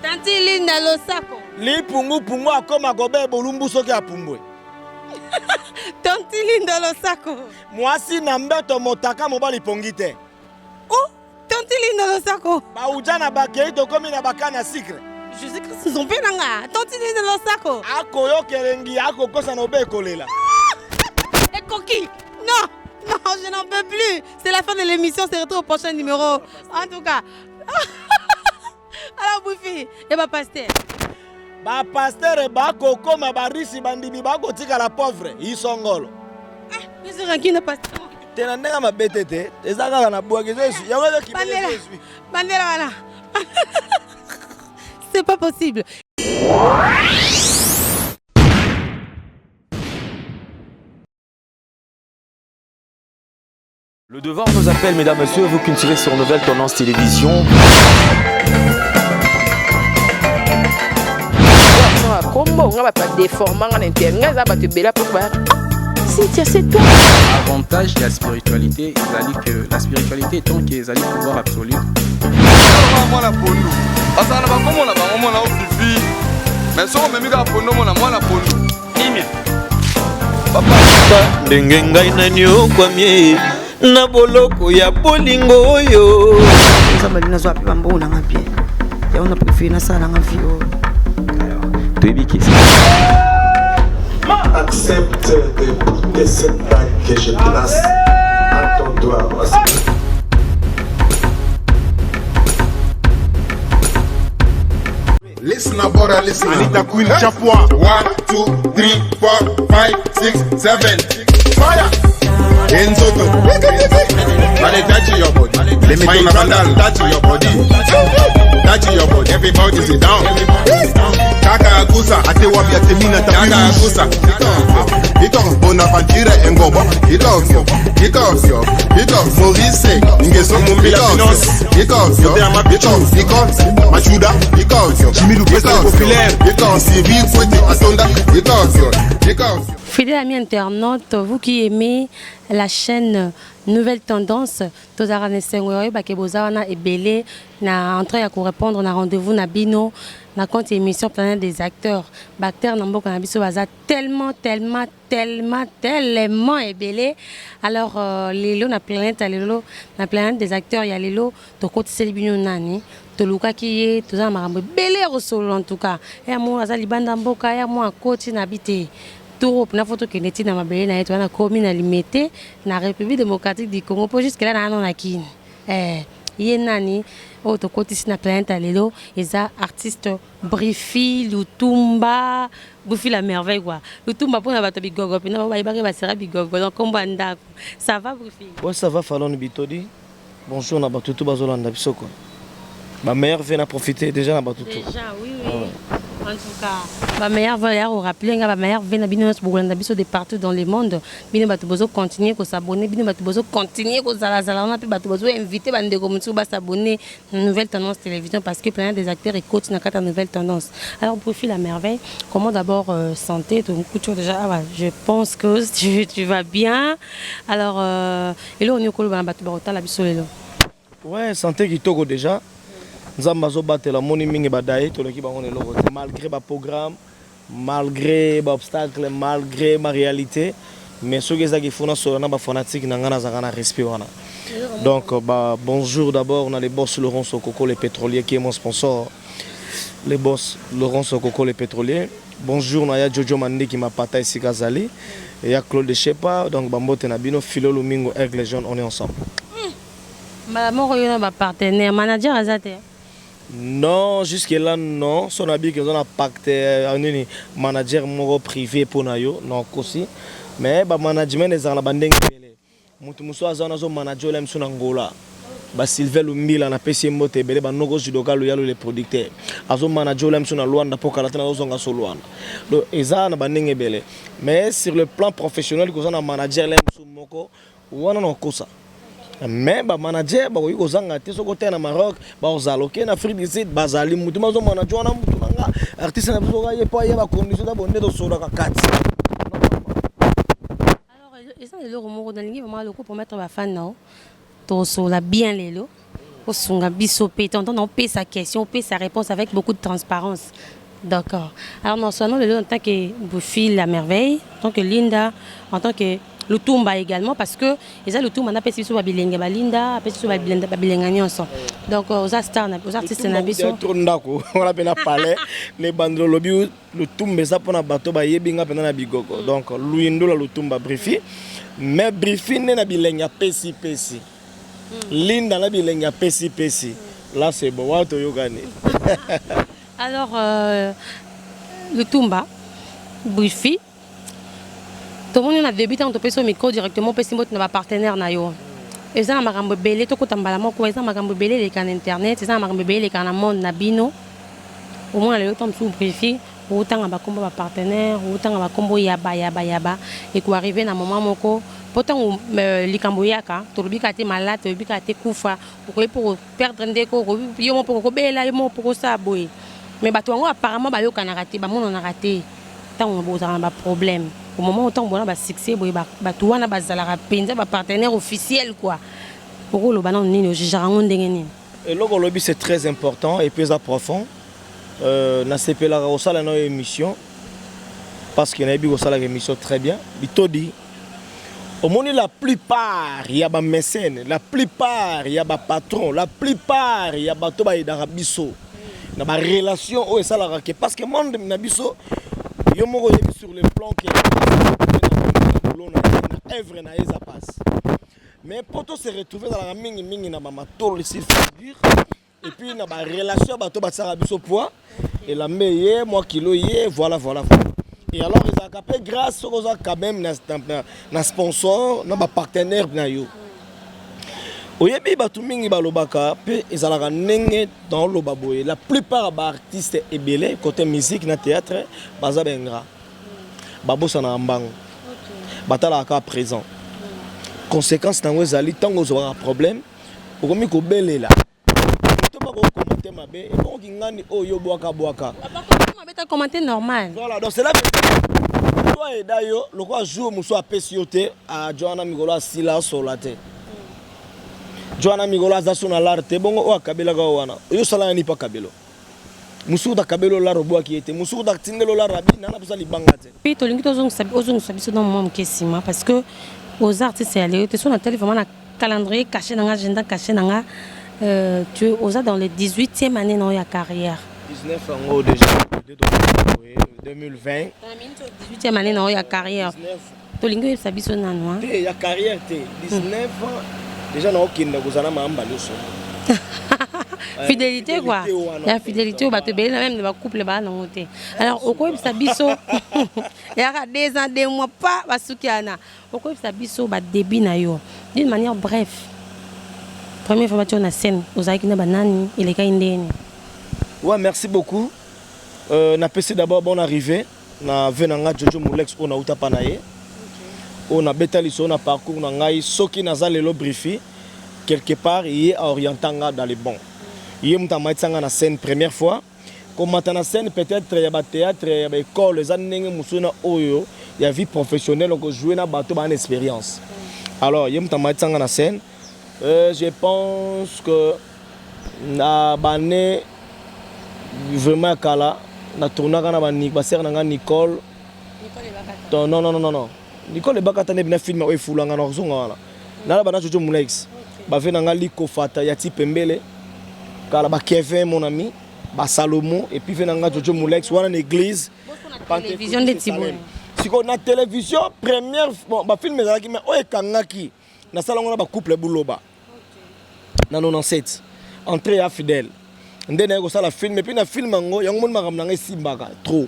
Tanti Linda Losako. Li pungu pungu akoma gobe bolumbu soki apumbwe. Tanti Linda Losako. Mwasi na mbeto motaka mobali pongite. Oh, Tanti Linda Losako. Ba ujana bakei to komi na bakana secret. Je sais que ce sont pas nanga. Tanti Linda Losako. Ako yo kerengi ako kosa no be kolela. Et coquille. Non, non, je n'en peux plus. C'est la fin de l'émission, c'est retour au prochain numéro. En tout cas. Alors Boufi, et ma pasteur. Ba pasteur e ba koko ma barisi bandimi ba ko tika la pauvre isongolo. Je suis ranki na pasteur. Tena ndenga ma betete, ezaka na bwa kezo ya wewe ki Bandera. Bandera voilà. C'est pas possible. Le devoir nous appelle, mesdames, messieurs, vous qui tirez sur Nouvelle Tendance Télévision. Avantage de la spiritualité, c'est que la spiritualité est tant qu'ils allaient pouvoir absolu. ndenge ngai nani okwamie na boloko ya bolingo oyo nzambe nazwa pe bambo na ngapie ya on a préféré na sala nga vie Toyebiki. Accepte de cette bague que je place à ton doigt. Listen about it, listen. Anita Queen Chapua. 1, 2, 3, 4, 5, 6, 7. Fire! Enzoto. Mane touch your body. Let me touch your body. Touch your body. Everybody sit down. Kaka Agusa. Ate wabi ate mina tabi. Kaka Agusa. Ito Bonaventure Engobo. Ito Maurice. Ingeso Mumbila Finance. Ito Machuda. Jimmy Lupes populaire. Ito Sylvie Fouette Atonda. Ito Fidèles amis internautes, vous qui aimez la chaîne Nouvelle Tendance, tozara nesengwe bakeboza na ebele na entrée ya ko répondre na rendez-vous na bino na compte émission Planète des acteurs. Bactère na mboka na biso baza tellement ebele. Alors lelo na planète des acteurs ya lelo to kotiseli bino nani toluka kiye tozana makambo ebele rosolo en tout cas. Ya mo aza libanda mboka ya mo akoti na bité. Tout na photo que neti na mabele na yetu na komi na limité na République démocratique du Congo pour jusque là na non akine ye nani o to kotisi na planète lelo eza artiste Brifi Lutumba Brifi la merveille quoi Lutumba pour na bato bigogo pe na ba ibake ba sera bigogo donc komba ndako ça va Brifi? Ouais, ça va Fallon Bitodi. Bonjour na batutu bazolanda biso quoi. Ma mère vient à profiter déjà na batutu. Déjà oui. En tout cas, ma mère va vous rappeler, ma mère vient à Bino de partout dans le monde. Bino Batubozo continue à s'abonner, Bino Batubozo continue à s'abonner, Batubozo inviter Bande Gomutu à s'abonner à Nouvelle Tendance Télévision parce que plein des acteurs écoutent dans Nouvelle Tendance. Alors, profil la merveille, comment d'abord santé, donc déjà, je pense que tu vas bien. Alors, et là, on est au Colo Batubarota, la Bissolelo. Ouais, santé qui togo déjà. Nzambazo battre la moni mingi badaye to l'équipe on est logo malgré ba programme malgré ba obstacle malgré ma réalité mais ce que ça qui font sur na ba fanatique na ngana za kana respect wana donc bonjour d'abord on a les boss Laurent Sokoko les pétroliers qui est mon sponsor les boss Laurent Sokoko les pétroliers bonjour na ya Jojo Mande qui m'a pata ici Kazali et ya Claude Chepa donc bambote na bino Philo Lumingo Aigle Jaune on est ensemble Madame Royo na partenaire manager azate. Non, jusque-là, non. Son habit que nous avons pacte un manager privé pour nous, non aussi. Mais le management des Arabandeng, Moutoumousou a un manager qui est en Angola. Sylvain Lumbila na PC Mote Bele, Nogo Judoka, les producteurs. Azo manager qui est en Luanda pour Kalatana Zonga Soluanda. Donc, ils ont un Bele. Mais sur le plan professionnel, nous avons un manager qui est en Moko, ou en Kosa. Mais ba manager ba ko zanga te soko te na Maroc ba ozaloke na Afrique du Sud bazali mutu mazo manager na mutu nga artiste na biso ga ye pa ye ba condition da bonne do soda ka kati. Alors ils sont les loro moko dans ligne vraiment le coup pour mettre ba fan non to so la bien lelo osunga biso pe tonton on paie sa question, on paie sa réponse avec beaucoup de transparence. D'accord. Alors non seulement en tant que Buffy la merveille, en tant que Linda, en tant que Lutumba également, parce que les Lutumba n'a pas si souvent bilingue, Linda, pas si souvent bilingue nyonso. Donc aux stars, aux artistes na biso. Trop ndako, on a bien parlé. Les bandes lobby Lutumba ça pour na bato ba yebinga pena na bigoko. Donc Luindo la Lutumba Buffy, mais Buffy na bilingue pesi. Linda na bilingue pesi. Là c'est bon, wa to yogani. Alors, Lutumba, Buffy, tout le monde a débuté en topé sur le micro directement parce que nous avons partenaire. Et ça, nous avons belé, tout le monde a belé les canaux internet, nous avons belé les canaux monde nabino. Au moins, les autres sont Buffy, autant à combo partenaire, autant à combo yaba. Et qu'on arrive à un moment moko, pourtant les camboyaka, tout le monde a été malade, tout le monde a été koufa, pour perdre un déco, pour bela, pour ça, boy. Mais apparemment, ils ont raté, ils ont raté. Tant on a un problème. Au moment où on a un succès, ils ont un partenaire officiel. Pour le ballon, et le lobby c'est très important et plus profond. Na CP la aussi la nouvelle émission parce qu'il y a une émission très bien. Il dit au monde la plupart il y a des mécènes, la plupart il y a des patrons, la plupart il y a des toba d'Arabiso. Na ba relation o ça la parce que monde na biso yo moko yebi sur le plan que na œuvre na eza passe mais pour se retrouver dans la mingi na ba matol ici figure et puis na ba relation ba to ba tsara biso poids et la meilleure moi kilo yé voilà et alors ils ont capé grâce aux quand même na sponsor na ba partenaire na yo. Oyebi batu mingi balobaka pe ezalaka nenge dans le baboye. La plupart des artistes ebele côté musique na théâtre baza bengra. Babosa na mbango. Batala ka présent. Conséquence nango ezali tango zo problème okomi ko belela. To ba ko commenter mabe et bon ngani oyo boaka. On commenter normal. Voilà donc c'est là toi et d'ailleurs le quoi jour muso apesiote a Joanna Migolo Sila Solate. Joanna Migolo zasu na l'arte bongo o kabela ga wana yo sala ni pa kabelo musuda kabelo la robo ki était musuda tindelo la rabi nana busa libangate puis to lingi tozong sabi so dans mon kesima parce que aux artistes c'est aller te sont na télé vraiment na calendrier caché dans agenda caché dans tu aux dans les 18e année dans ya carrière 19 ans déjà 2020 18e année dans ya carrière to lingi sabi so na noa ya carrière 19 ans déjà na okinde kozana mamba loso fidélité quoi la fidélité au bateau belé même le couple ba na ngote alors au quoi ça biso il y a 2 ans 2 mois pas basukiana au quoi ça biso ba début na yo d'une manière bref première fois tu na scène ozaki na banani il est kaindeni. Ouais, merci beaucoup. Na PC d'abord bonne arrivée na venanga Jojo Mulex on a utapa na ye. On a bétali on a parcours na ngai soki naza lelo briefi quelque part il est orientanga dans les bons. Il est mutamaitsanga na scène première fois. Comme na scène peut-être il y a théâtre, il y a école, les années musuna oyo, il y a vie professionnelle on jouer na bateau ba expérience. Alors il est mutamaitsanga na scène. Je pense que na bané vraiment kala na tournaka na ba sœur na Nicole. Non. Nicole Bakata ne bina film o fulanga na zonga wana. Na ba na Jojo Mulex. Ba ve na ngali ko fata ya ti pembele. Kala ba Kevin mon ami, ba Salomon et puis ve na nga Jojo Mulex wana na église. Télévision de Tiboué. Siko na télévision première bon ba film ezalaki mais o ekangaki na salongo na ba couple buloba. Na 97. Entrée à fidèle. Ndene ko sala film et puis na film ngo yango mon makamna ngai simbaka trop.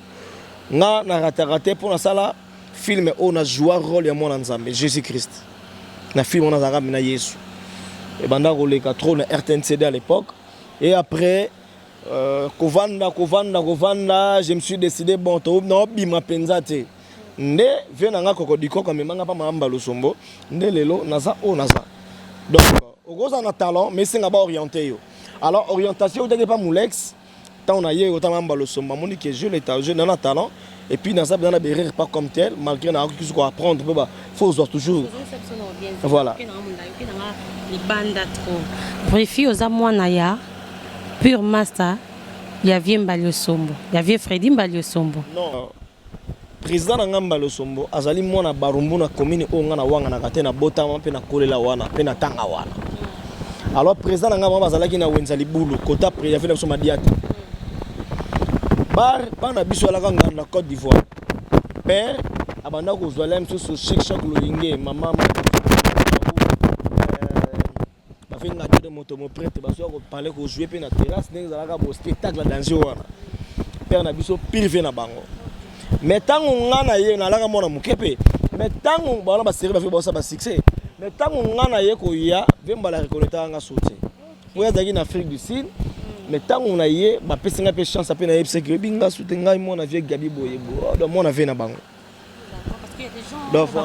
Nga na raté pour na sala film on a joué rôle ya mon nzambe Jésus Christ. Na film on a zanga na Yesu. Et banda ko le 4 na RTNCD à l'époque et après kovanda je me suis décidé bon to no bima penzate. Nde vena nga kokodiko comme manga pa mamba losombo nde lelo naza o naza. Donc ogoza na talent mais c'est nga ba orienté yo. Alors orientation de pas Mulex tant on a yé autant mamba losombo moni que je l'état je na talent et puis dans ça on a des pas comme tel malgré na qui faut apprendre il faut toujours voilà les bandes trop préfi aux amwana ya pure master il y avait Mbalio Sombo il y avait Freddy Mbalio Sombo non président na Mbalio Sombo azali mwana barumbu na commune o ngana wanga na katena botama pe na kolela wana pe na tanga wana alors président na ngamba bazalaki na wenza libulu kota il y avait na madiata bar bana biso alaka ngana Côte d'Ivoire père abanda ko zolem sur chaque loyinge maman fait nga de moto mo prête ba so ko parler ko jouer pe na terrasse ndenge zalaka bo spectacle danger wana père na biso privé na bango mais tango ngana ye na laka mona mukepe mais tango ba ba série ba fait ba ça ba succès mais tango ngana ye ko ya vemba la reconnaître nga sauter pour ya zaki na Afrique du Sud mais tango na ye ba pesa nga pe chance pe na ye parce que binga sauter nga mona vie Gabi Boyebo do mona ve na bango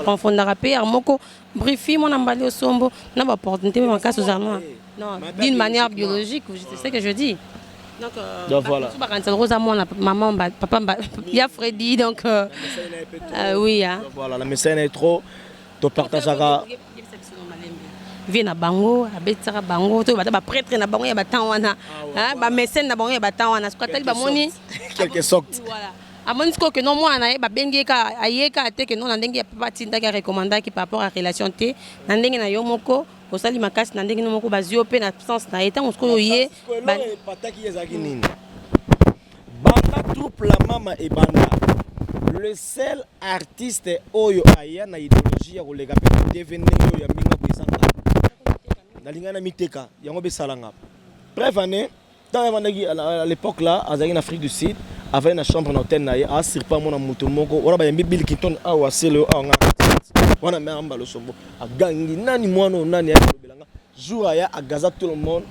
confondre père moko briefing mon Mbalio Sombo n'a pas opportunité mais en cas aux armes non d'une manière biologique c'est ce que je dis donc voilà maman papa il y a Freddy donc oui voilà la médecin est trop to partage à vient bango abetaka bango to ba prêtre na bango ya batang wana hein ba médecin na bango ya batang wana ce qu'on ba moni quelque sorte voilà amoni que non moi na ba bengeka ayeka te que non na ndenge ya papa tinda ka recommander qui par rapport à relation te na ndenge na yo moko osali makasi na ndenge moko bazio pe na absence na eta on ko ye ba pataki ezaki nini banda troupe la mama et banda le seul artiste oyo aya na idéologie ya kolega pe devenir yo ya minga ko isanga na lingana miteka yango be salanga bref année à l'époque là azaki en Afrique du Sud avait une chambre d'hôtel naïe à sirpa mon amour moko wala ba yambi Bill Clinton a waselo a nga wana me Mbalio Sombo a gangi nani mwana nani ya belanga jour aya a gaza tout le monde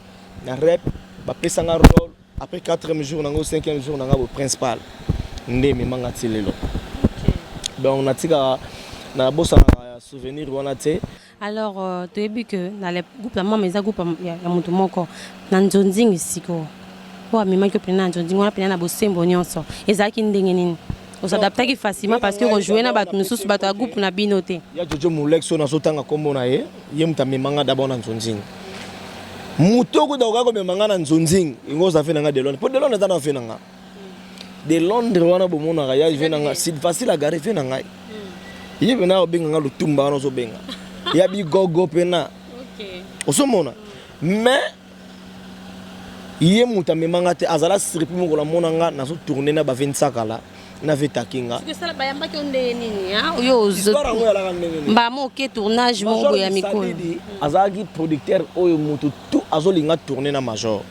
na rep ba pesanga rôle après 4e jour nango 5e jour nanga au principal ndemi manga tilelo donc natika na bossa na souvenir wana te alors tu as vu que dans les groupes la maman groupe ya mutu moko na nzonzingi siko pour mima que prena nzonzingi wana prena na bosembo nyonso ezaki ndenge nini s'adapter facilement parce que rejouer na batu nususu batu a groupe na binote ya Jojo Mulexo na sotanga kombo na ye mutamemanga d'abord na nzonzingi mutoko da ko memanga na nzonzingi ngoza fe nanga de Londres po de Londres na fe nanga de Londres wana bomona ga ya fe nanga c'est facile à garer fe nanga yebe na obenga nga lutumba wana zo benga ya bi gogo pena okay osomona mais yé mutamemanga te azala siripi moko la monanga na so tourner na ba 25 là na vetakinga parce que ça ba yamba ki onde nini ha yo ba mo ke tournage mo boya mikolo azaki producteur oyo mutu tout azolinga tourner na major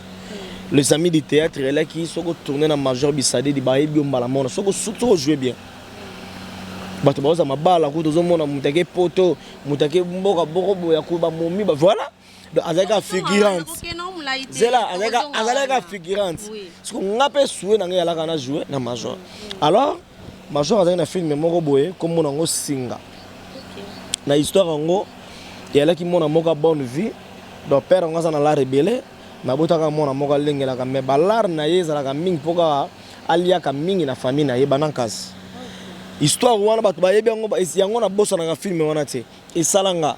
les amis du théâtre là qui soko tourner na major bisade di ba yebi mbala mona soko jouer bien bato baza mabala ko tozomona mutake poto mutake mboka boko boya ko ba momi ba voilà donc azaka figurante zela azaka figurante parce que ngape soué na ngala kana jouer na major alors major azaka na film moko boye comme mona ngo singa na histoire ngo yala ki mona moka bonne vie donc père ngo na la rebelle na botaka mona moka lengela ka me balar na yezala ka mingi poka alia ka mingi na famille na yebana kasi histoire wana bato bayebi yango na bossa na film wana te esalanga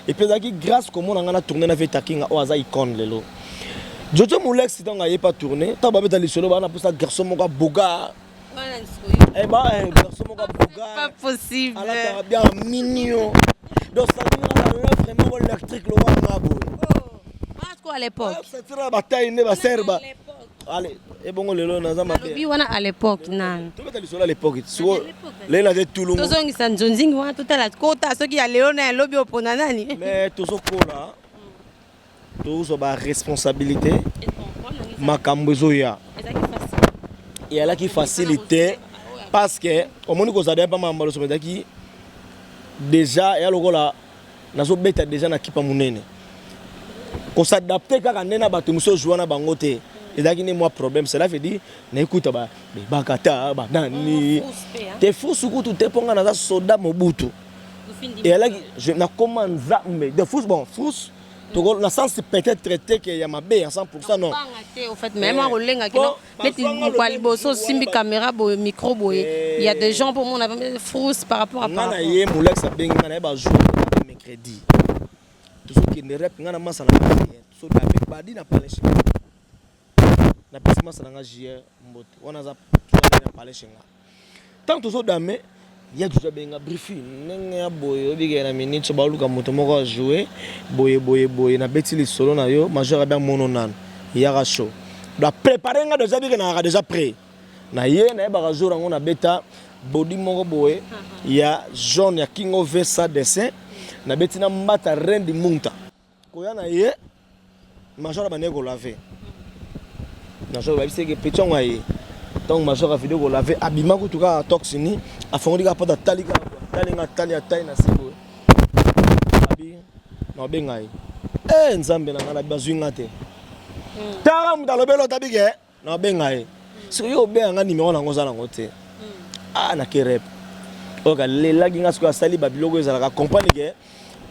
epezaki grâce comment on a tourné na vetakinga o aza icône lelo Jojo Mulexo donc aye pas tourner ta babeta lisolo bana pour ça garçon moka boga garçon moka boga pas possible ala bien mignon donc ça dit là vraiment électrique le wana bo à l'époque c'est la bataille ne ba serba allez et bon lelo na za mabe bi wana à l'époque nan to beta lisolo à l'époque so lela de tout le monde tozongi sa nzonzingi wana tout à la kota soki ya lelo na lobby opona nani mais tozokola tozo ba responsabilité makambo zoya et elle a qui facilité parce que au monde ko zadé pas Mbalio Sombo qui déjà ya lokola nazo beta déjà na kipa munene ko s'adapter kaka nena bato muso jouer na bango te et là qui n'est moi problème cela veut dire na écoute ba bakata ba nani te fou suku tout te ponga na soda mobutu et là je na commande zambe de fous bon fous le sens peut-être traité qu'il y a ma baie à 100%, non. Au fait, même en roulant, simbi caméra, micro, il y a des gens pour moi, on a frousse par rapport à ça. On a eu Moulex à Bengue, on a eu un jour, mercredi. Tout ce qui ne rep, on a massé la main. So, la badi n'a pas les chiens. La personne massé la JR, on a parlé chez moi. Tant que tout dame, il y a déjà bien un briefing. Nenga boy, obi gena minute, so baluka moto moko jouer, boy, na beti li solo na yo, major bien mononan. Il y a chaud. Doit préparer nga déjà bien na déjà prêt. Na ye na ba jour on a beta body moko boy, il y a jaune ya king of ça dessin, na beti na mbata rendi munta. Koya na ye, major ba nego laver. Major ba biseke peton wa ye. Donc major a vidéo ko laver abima ko tuka toxini afongi ka pota talika talinga talia taina sibo abi no bengai nzambe na ngala bazwinga te tara mudalobelo tabike no bengai so yo benga numéro na ngozala ngote na kerep oka lela ginga sko asali babiloko ezala ka compagnie ke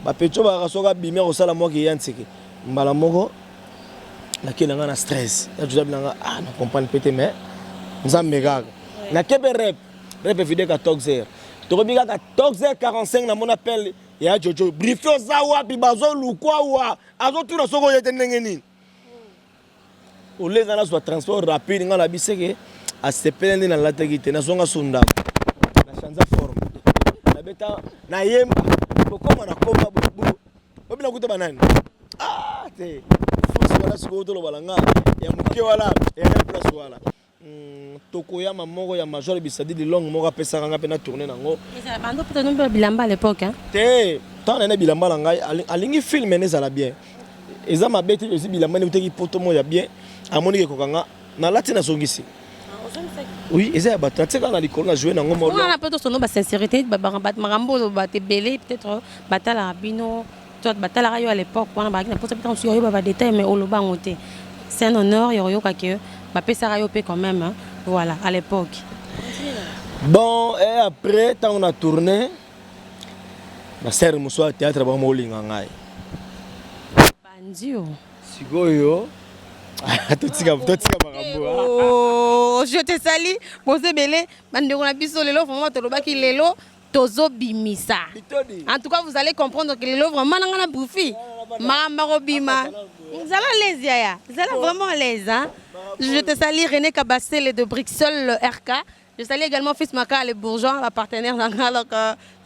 ba pecho ba kasoka bimé ko sala moki yantiki mbala moko na kelanga na stress ya juzabi nga na compagnie pété mais nzambe gaga na kebe rep vidéo 14h tokobika 14h45 na mon appel ya Jojo brifio za wapi bazo lukwa wa azo tuna soko yete ndenge nini oleza na so transport rapide ngala biseke a sepelende na latagite na songa sunda na chanza forme na beta na yemba kokoma na koma bubu obina kuta banani te fosi wala siko to lo balanga ya muke wala ya place wala tokoya mamoko ya major bisadi de longue moko pesa nga pe na tourner nango ça bando peut être bilamba à l'époque hein te tant na bilamba la ngai alingi film ne ça la bien eza mabete aussi bilamba ne uteki poto mo ya bien amoni ko kanga na lati na songisi oui eza ba tatseka na likolo na jouer nango mo on a peut être ba sincérité ba marambo ba te belé peut-être batala rabino toi batala rayo à l'époque on a ba na peut être sur yo ba détail mais oloba ngote c'est un honneur yo ka que ba pesa rayo pe quand même hein. Voilà, à l'époque. Bon, et après, quand on a tourné, la serre Moussa théâtre ba molinga ngai. Bandio. Sigoyo. Totika makambo. Oh, je te salue. Bose belé, bande on a biso lelo vraiment to lobaki lelo tozo bimisa. En tout cas, vous allez comprendre que lelo vraiment ngana boufi. Mama robima. Zala les yaya. Zala vraiment les hein. Je te salue René Kabassel de Brixol RK. Je salue également Fils Maka les bourgeois, la partenaire donc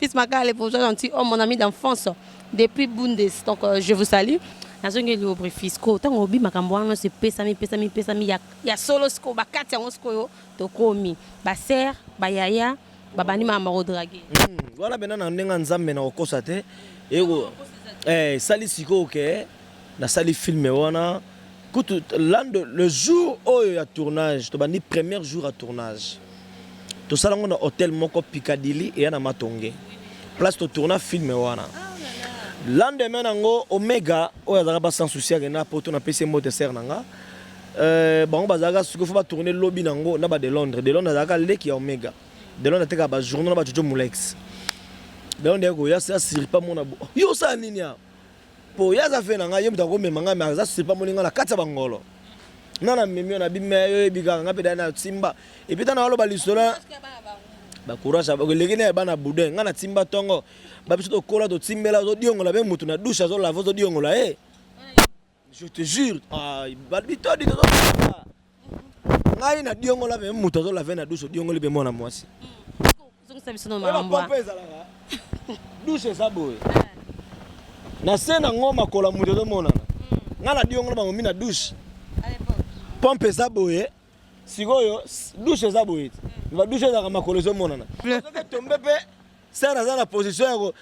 Fils Maka les bourgeois gentil homme mon ami d'enfance depuis Bundes. Donc je vous salue. Nazongi le brefisco tant obi makambo wana se pesami ya solo sko bakati yango sko yo to komi ba ser ba yaya babani mama rodrage. Voilà bena na ndenga nzambe na okosa te. Ego sali siko ke na sali filme wana. Le jour où il y a tournage, le premier jour à tournage, tout ça dans hôtel Moko Piccadilly et à Matongé. Place de tournage film wana. Lendemain nango Omega, où il y a pas sans souci à na poto na PC moteur nanga. Bon bazaga ce qu'il faut pas tourner lobby nango na ba de Londres daga le qui Omega. De Londres teka ba journée na ba Jojo Moulex. De Londres go ya ça siri pas mon abo. Yo ça nini ya. Po yaza fe na nga yemta ko memanga ma za sipa moninga la kata bangolo nana memio na bimeyo ebika nga peda na timba epita na walo balisola ba courage ba legene bana boudin nga na timba tongo ba biso to kola to timbela to diongola be mutu na douche zo lavo to diongola je te jure ba bito di to ngai na diongola be mutu zo lave na douche diongoli be mona mwasi zo sabi sono maramba douche ça boy na sena ngoma kola muto to mona ngala diongola ba mina douche pompe za boye sikoyo douche za boye va douche za makolo zo mona na soki tombe pe sera za na position yako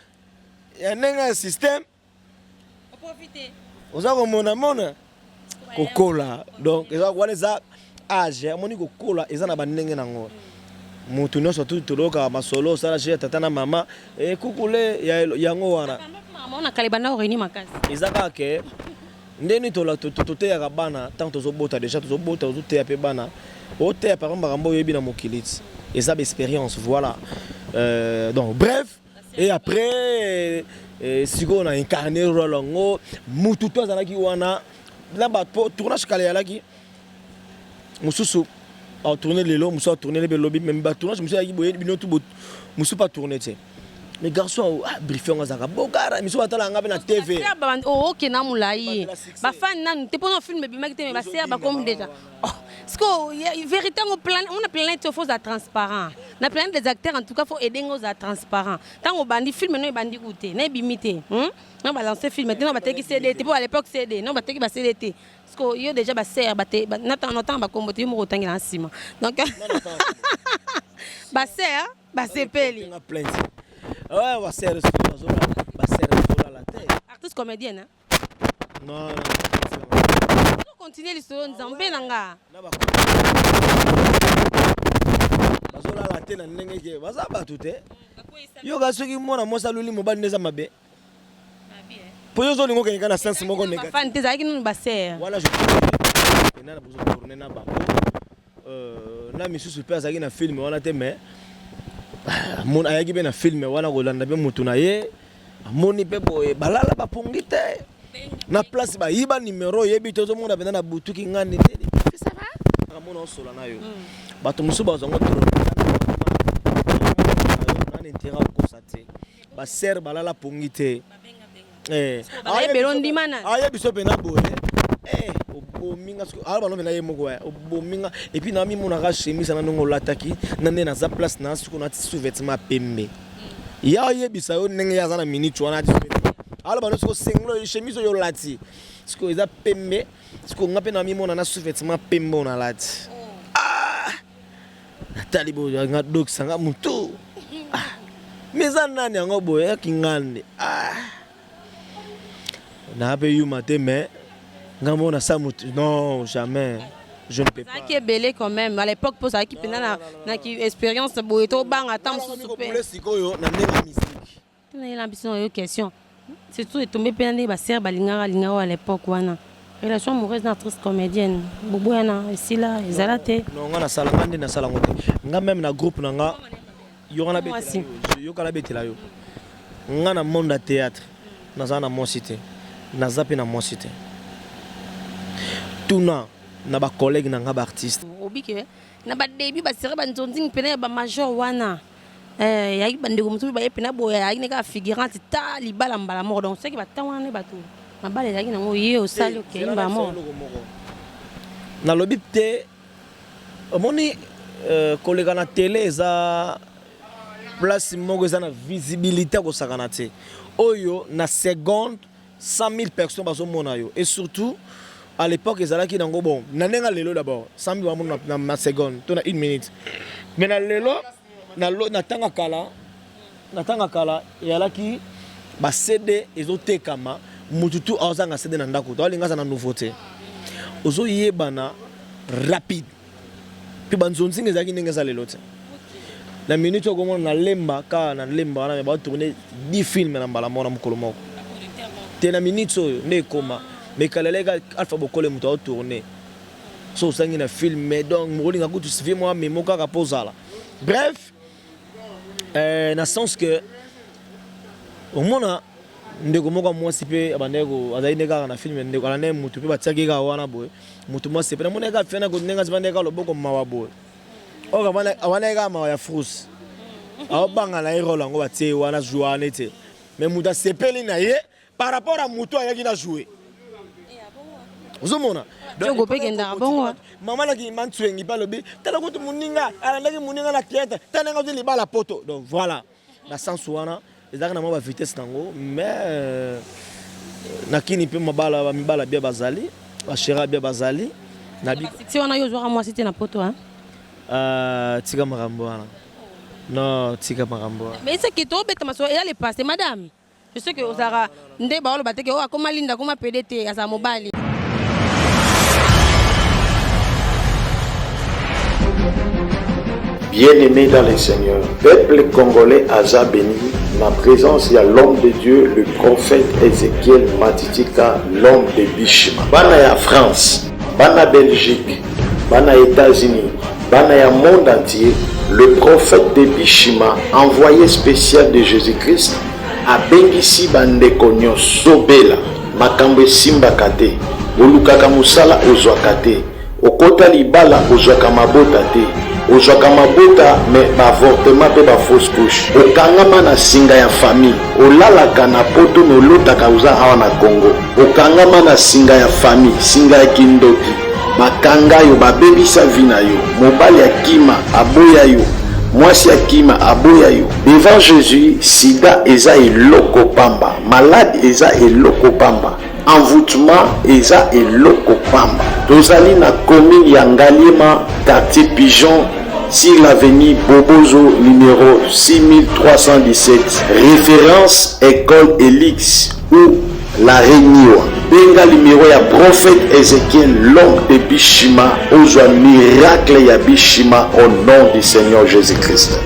ya nenga système profiter oza ko mona kokola donc eza wale za age amoni kokola eza na banenge nango mutu nyonso toloka masolo sala chez tata na mama e kukule yango wana on a kalibana réuni makasi ezaka ke ndeni tola toteya ka bana tant tozobota déjà tozobota toteya pe bana oteya par exemple makambo yebi na mokiliti eza expérience voilà donc bref et après siko on a incarné rôle ngo mutu to azalaki wana là ba tournage kala yalaki mususu a tourné lelo musu a tourné le lobby même ba tournage musu yaki boye bino tout musu pas tourné tu sais mais garçon briefing ngazaka bogara musu batala ngabe na TV OK na mulai ba fan nan te pono film bi makite mais ba ser ba comme déjà parce que vérité on a plein de faux à transparent na plein des acteurs en tout cas faut aider aux à transparent tant on bandi film non bandi goûter na bimité non ba lancer film maintenant ba teki CD pour à l'époque CD non ba teki ba CD parce que yo déjà ba ser ba te na temps ba comboter mo rotangi na ciment donc ba ser ba sepeli on a plein ouais ba ser ba ser la tête artiste comédienne non continuer l'histoire nzambe nanga bazola la tête na ndenge ke baza batu te yo ga soki mona mosa luli mo bandeza mabe po yo zo lingo ke kana sense moko négatif fan te zaki nous ba ser voilà je na bozo tourner na ba na misusu pe azaki na film wana te mais mon ayaki be na film wana ko landa be mutu na ye moni pe boye balala ba pongite na place ba yiba numéro yebi tozo mona benda na butuki ngani te ça va mona osola na yo bato musu bazongo toro na intérêt ko sate ba ser balala pongite aye belondi mana aye biso pe na boye obominga ala bano na ye moko ya obominga et puis na mi mona ka chemise na ndongo lataki na ne na za place na suko na sous-vêtement pembe ya ye bisa yo ndenge ya za na minute wana ala bano siko senglo chemise yo lati siko eza pembe siko ngape na mi mona na sous-vêtement pembe na lati natali bo nga dok sanga mutu meza nani yango boye kingande na pe yu matin mais ngamona ça non jamais je ne peux pas. Ça qui est belé quand même à l'époque pour ça qui pena na qui expérience boye to banga tam super. Le sikoyo na ndenge musique. Na l'ambition yo question. C'est tout est tombé pena ba ser balinga à l'époque wana. Relation amoureuse d'actrice comédienne. Boboana ici là ezalate. Non ngana sala ngande na sala ngote. Nga même na groupe nga yo ngana betela yo kala betela yo. Ngana monde théâtre. Na za na mon cité. Na zapi na mon cité. Tuna na ba collègue na nga ba artiste obike na ba début ba sere ba nzonzi pena ba major wana ya ibande ko mutu ba pena boya ya neka figurante ta libala mbala mort donc c'est que ba tawana ba tout ma bale ya kina ngo ye o sali o ke ba mort na lobi te omoni collègue na télé za place moko za na visibilité ko sakana te oyo na seconde 100 000 personnes bazo mona yo et surtout à l'époque ils allaient qui dans bon nanenga lelo d'abord 100 000 na ma seconde to na 1 minute mais na lelo na tanga kala et alaki ba CD ezote kama mututu azanga CD na ndako to alinga na nouveauté ozo yebana rapide puis banzonzi ngezaki ndenge lelo te la minute okomo na lemba wana ba tourner 10 films na mbala mona mukolo moko te na minute oyo ne koma mais kalalega alpha bokole muto a tourné so sangi na film mais donc molinga kutu suivi moi mais moka ka posala bref na sens que au mona ndeko moko moi sipe abandeko azaineka na film ndeko ala ne mutu pe batiaki ka wana boy mutu moi sipe na moneka fena ko ndenge zibandeka loboko mawa boy o ka bana awana ka mawa ya frus a banga na iro lango batie wana jouane te mais muta sepeli na ye par rapport à mutu ayaki na jouer Uzomona. Donc pekenda bongo. Maman la ki mantwengi ba lobi. Tala ko muninga, ala ndaki muninga na théâtre. Tala ngo li ba la poto. Donc voilà. La sens wana, ezaka na ma vitesse nango, mais nakini pe mabala mibala bia bazali, ba shera bia bazali. Nabi. Si on a yo jouer moi c'était na poto hein. Tika marambo wana. Non, tika marambo. Mais c'est que to beta maso elle est passée madame. Je sais que Ozara ndé ba lo bateke o akoma linda koma PDT asa mobile. Bien-aimés dans les seigneurs, peuple congolais Aza béni, ma présence, il y a l'homme de Dieu, le prophète Ézéchiel Matitika, l'homme de Bishima. Bana ya France, Bana Belgique, Bana États-Unis, Bana ya monde entier, le prophète de Bishima, envoyé spécial de Jésus-Christ, abengisi bandeko nyonso tobela makambo esimbaka te olukaka mosala ozwaka te okota libala ozwaka mabota te ozwaka mabota me baavortement mpe bafausse couche okangama na singa ya famille olalaka na poto me olotaka oza awa na Congo okangama na singa ya famille singa ya kindoki bakanga yo babebisa vi na yo mobali ya kima aboya yo mwasi ya kima aboya yo devant Jésus sida eza eloko pamba malade eza eloko pamba envoûtement eza eloko pamba tozali na commune ya Ngaliema quartier Pigeon sur l'avenue Bobozo numéro 6317 référence école Elix ou la Réunion benga numéro ya prophète Ézéchiel l'homme de Bishima ozwa miracle ya Bishima au nom du Seigneur Jésus-Christ.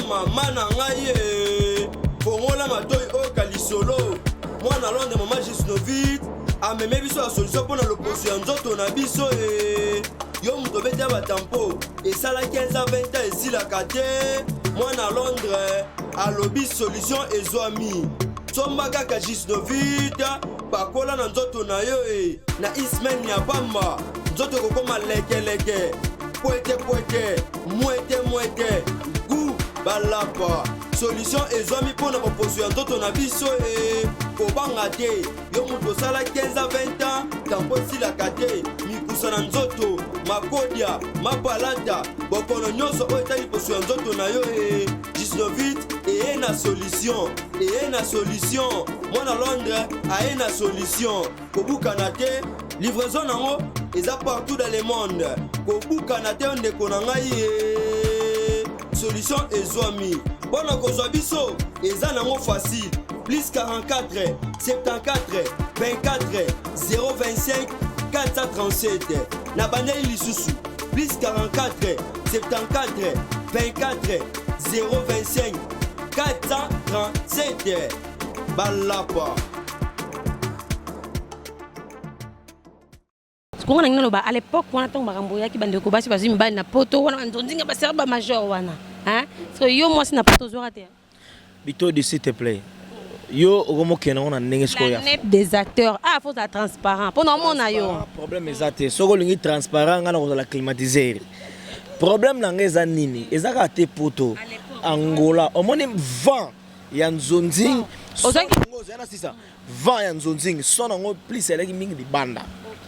Mama na ngai bongola matoi o kalisolo mwana londe mama Gisnovit ameme biso la solution pour na loposo ya nzoto na biso yo muto beta batampo esala 15 à 20 ans esilaka te mwana Londres alobi solution ezwami somba kaka Gisnovit pakola na nzoto na yo na ismen ya pamba nzoto kokoma lekeleke poete mwete balapa solution ezwami mpona baposo ya nzoto na biso kobanga te yo moto osala 15 à 20 ans tampo esilaka te mikusa na nzoto makodia mapalata bokono nyonso oyo etali poso ya nzoto na yo Gisnovit eye na solution mwana Londres aye na solution kobukana te livraison nango eza partout dans le monde kobukana te ndeko na ngai solution ezwami bona kozwa biso eza nango facile plus 44 74 24 025 437 na bandeli lisusu plus 44 74 24 025 437 balapa Kongo na ngino ba à l'époque wana tongo makambo yaki bandeko basi bazwi mibali na poto wana ndonzinga basera ba major wana hein so yo moi na poto zo raté Bito de s'il te plaît yo ogomo kena ona ndenge siko ya des acteurs faut être transparent pour non mona yo problème ezate soko lingi transparent ngana ko la climatiser problème na ngeza nini ezaka te poto Angola omoni vent ya nzonzing ozaki ngozana sisa vent ya nzonzing sona ngo plus eleki mingi libanda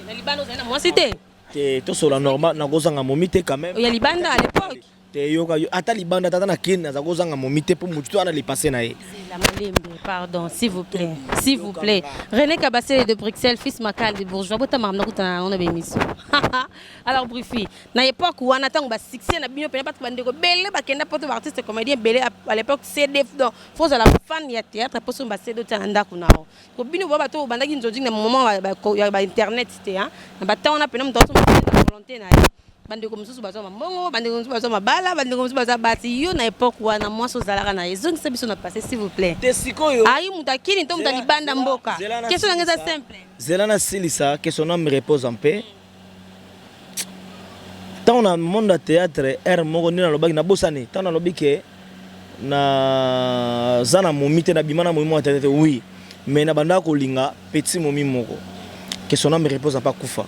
na libanda ozana moi cité te to sola normal na kozanga momite quand même ya libanda à l'époque te yoka ata libanda tata na kina za kozanga momite pour mutu ana lipasser na ye la malembe pardon s'il vous plaît René Kabassé de Bruxelles fils Makal de bourgeois bota mamna kuta on a bémission alors brifi na époque où on attend ba succès na bino pena pas bandeko belé ba kenda poto artiste comédien belé à l'époque CD donc faut la fan ya théâtre pour son ba CD tanda kuna ko bino ba to bandaki nzonzi na moment ba internet c'était hein ba ta on a pena mto volonté na bandeko mususu bazoma mbongo bandeko mususu bazoma bala bandeko mususu bazoma bati yo na époque wana moi so zalaka na yezo ngisa biso na passé s'il vous plaît tesiko yo ayi mutakini to mutalibanda mboka question ngeza simple zelana silisa question na me repose en paix tant na monde de théâtre er moko ni na lobaki na bosani tant na lobike na zana momite na bimana momi mo théâtre oui mais na banda ko linga petit momi moko question na me repose en pas kufa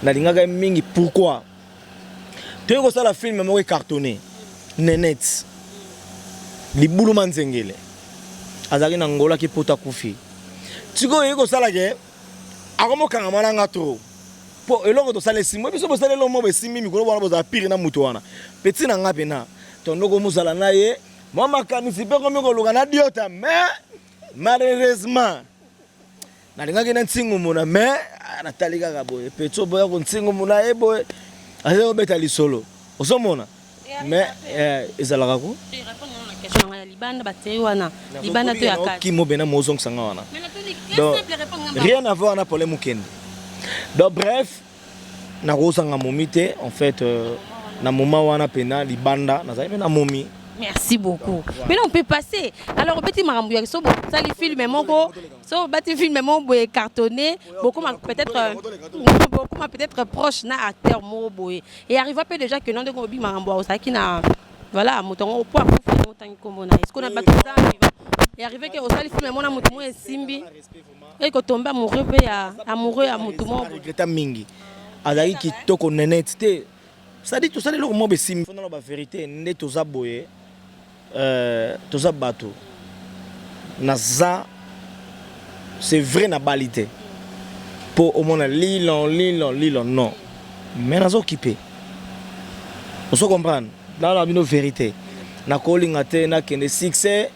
na linga mingi pourquoi tu es ça la film moko cartonné nenet libulu manzengele azali na ngola ki pota kufi tiko yeko sala ke akomo kanga malanga tro po eloko to sala simo biso bosala lo mo besimi mikolo bwana boza pire na mutu wana petit na ngape na tondoko musala na ye mama kanisi pe ko miko luka na diota mais malheureusement na linga ke na ntingu mona mais na talika ka boye petso boya ko ntingu mona e boye azo beta lisolo osomona mais ezalaka ko question ya libanda bateri wana libanda to yakati ki mo bena mozong sanga wana donc rien à voir na problème mukende donc bref na kozanga momite en fait na moment wana pena libanda na zaime na momi Merci beaucoup. Maintenant on peut passer. Alors petit marambo ya so ça les films moko so bati film moko cartonné beaucoup peut-être proche na acteur mo boy et arrive peu déjà que non de gobi marambo ça qui na voilà moton au point pour faire montagne comme on a est-ce qu'on a battu ça et arrivé que au sali film mona moto mo simbi et ko tomber amoureux pe amoureux à moto mo regretta mingi azali kitoko nenete ça dit tout ça le mo be simbi fona la vérité ne toza boye toza bato naza c'est vrai na balité pour au moins lilon non mais nazo occupé on se comprend dans la vérité na kolinga te na kende succès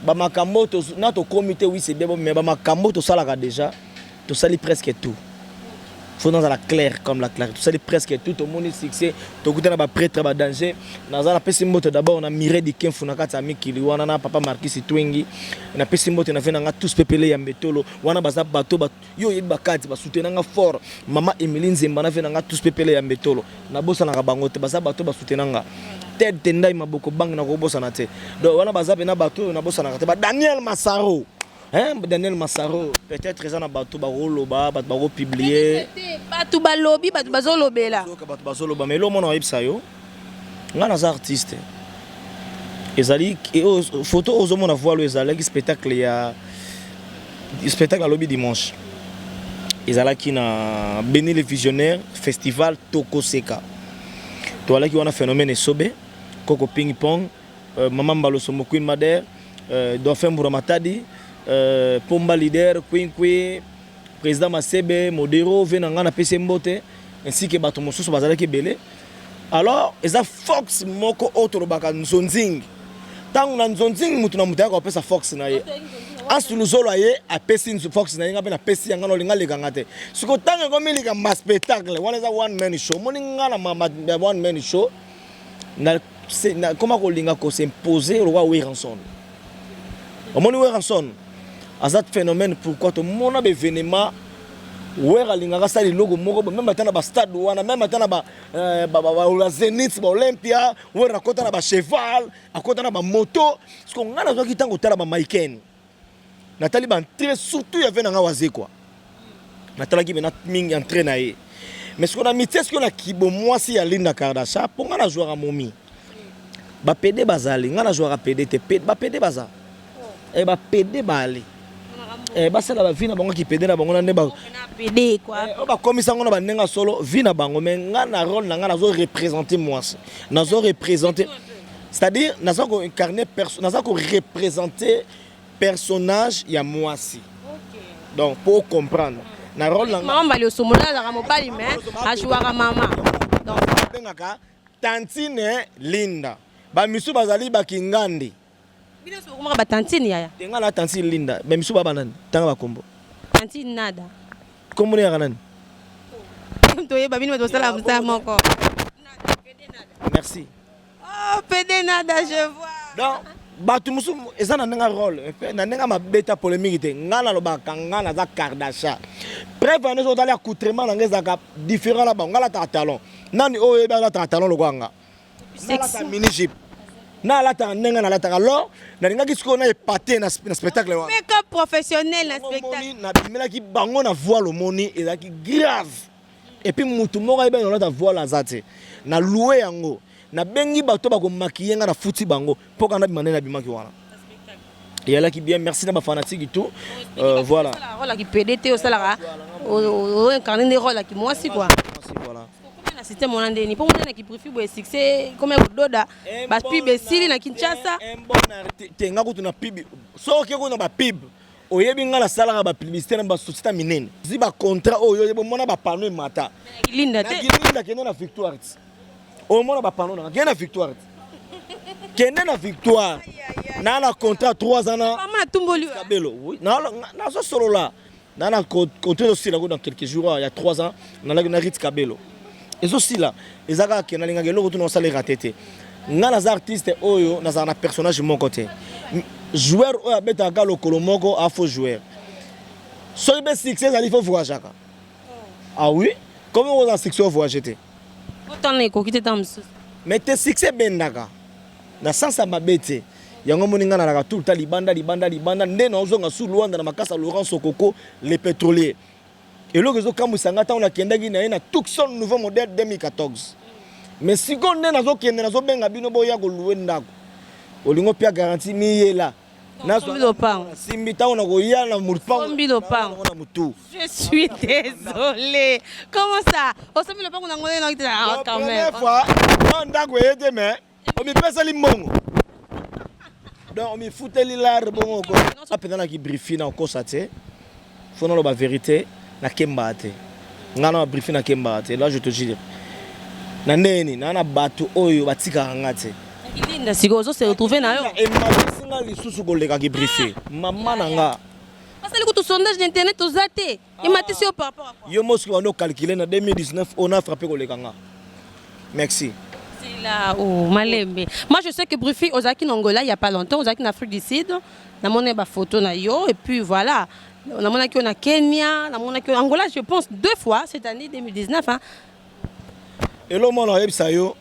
ba makambo to na to comité oui c'est bien mais ba makambo to sala déjà to sali presque tout faut dans la claire comme la claire tout sali presque tout au monde succès to kuta na ba prêtre ba danger na za na pesi moto d'abord na miré di kenfu na kata mikili wana na papa Marquis Twengi na pesi moto na vena nga tous pepele ya mbetolo wana baza bato ba yo yeba kati ba soutenir nga fort mama Emeline Zemba na vena nga tous pepele ya mbetolo na bosa na bango te baza bato ba soutenir nga tête tendai maboko bang na ko bosa na te donc wana baza pe na bato na bosa na te ba Daniel Massaro hein Daniel Massaro peut-être ça na bato ba roloba bato ba publier bato ba lobby bato bazolobela bato bazoloba mais lo mona yebisa yo nga na artiste ezali photo aux hommes na voir le ezali spectacle ya spectacle à lobby dimanche ezala ki na Béni le Visionnaire festival Tokoseka to ala ki wana phénomène sobe koko ping pong mama Mbaloso Queen Madère Dauphin Mburamatadi Pomba leader Queen président Masebe Modero venanga na PC Mbote ainsi que bato mosusu bazala ki belé alors eza Fox moko autre baka nzonzing tangu na nzonzing mutu na mutu yako pesa Fox na ye asuluzolo aye apesi Fox na yenga pe na pesi yanga no linga lekanga te siko tangu ko milika ma spectacle wana eza one man show moninga na one man show na comment ko linga ko s'imposer le roi Weranson omoni Weranson azat phénomène pourquoi to mona événement wera lingaka sali logo moko même atana ba stade wana même atana ba Zénith ba Olympia wera kota na ba cheval akota na ba moto parce que ngana zo kitango tala ba Maiken natali ba entrée surtout y avait na waze quoi natala ki bena mingi entrée na ye mais ce qu'on a mis est-ce qu'on a kibo moi si ya Linda Kardashian pour ngana joueur à momi ba PD bazali ngana joueur à PD te ba PD baza et ba PD bali basa la vie na bango ki pede na bango na ne ba pede quoi ba komisa ngona ba nenga solo vie na bango mais nga na rôle na nga na zo représenter moi na zo représenter c'est-à-dire na zo incarner na zo représenter personnage ya moi si donc pour comprendre na rôle na maman bali osomona la mobali mais a jouer à maman donc bengaka Tantine Linda ba misu bazali ba kingandi bino so kuma ba tantine yaya tenga la Tantine Linda ba misu baba nani tanga ba kombo tantine nada kombo ni nani to yeba bino to sala msa moko merci oh PD nada je vois donc batu musu ezana nenga rôle na nenga mabeta polémique te ngana lobaka ngana za Kardashian bref on est dans l'accoutrement na ngezaka différent là ngala ta talon nani o yeba la ta talon lokanga ngala ta mini jeep na la ta nenga na la ta alors na ninga kisiko na épaté na spectacle wa mais comme professionnel na spectacle na bimela ki bango na voix le moni ezaki grave et puis mutu moko yeba na ta voix la zate na louer yango na bengi bato ba ko maquiller nga na futi bango poka na bimane na bimaki wana et là qui bien merci na ba fanatique et tout voilà la rôle qui PDT au salaire au incarner des rôles qui moi aussi quoi voilà na système mon andeni pour mon qui préfère le succès comme doda ba pib sili na Kinshasa te nga ko tuna pib so ke ko na ba pib oyebi nga la sala ba publicité na ba société minene zi ba contrat oyo yebo mona ba panneau mata linda te linda ke na victoire au moins ba panneau na gagner victoire kende na victoire na la contrat 3 ans na mama tumboli kabelo oui na so solo là na contrat aussi là dans quelques jours il y a 3 ans na la Rit Kabelo et aussi là ezaka ke na linga gelo ko tuna sala ratete nga na artiste oyo na za na personnage mon côté joueur oyo abeta ka lokolo moko a faux joueur so ibe succès ali faut voyager ah oui comment on a succès voyager te autant les coquiter dans mais tes succès bendaka na sansa mabete yango moninga na tout ta libanda nde na ozonga su Luanda na makasa Laurent Sokoko le pétrolier et lo rezo kamusanga ta on a kendaki na na Tucson nouveau modèle 2014 mais si gonde na zo kende na zo benga bino boya ko louer ndako olingo pia garantie miyela na simbi ta on a koya na murpa na mutu. Je suis désolé. Comment ça? On se met le pas qu'on a ngolé na quand même. Première fois ndako yete mais on me pesa limbongo. Donc on me foutait l'hilar bon ko apena ki briefing na ko saté. Faut non la vérité na kemba te. Ngana briefing na kemba te. Là je te dis na neni na batu oyo batika ngate. Linda sigozo se retrouver na yo. Et ma singa lisusu ko leka ki briefing. Maman nanga. Parce que le sondage d'internet aux athées. Et m'a dit par rapport à quoi? Yo mosque on a calculé en 2019 on a frappé ko leka nga. Merci. C'est là où Malembe. Moi je sais que Brufi Ozaki en Angola il y a pas longtemps, Ozaki en Afrique du Sud, na monné ba photo na yo et puis voilà. On a monné que na Kenya, on a monné que Angola je pense 2 fois cette année 2019 hein. Et le monde a ça yo.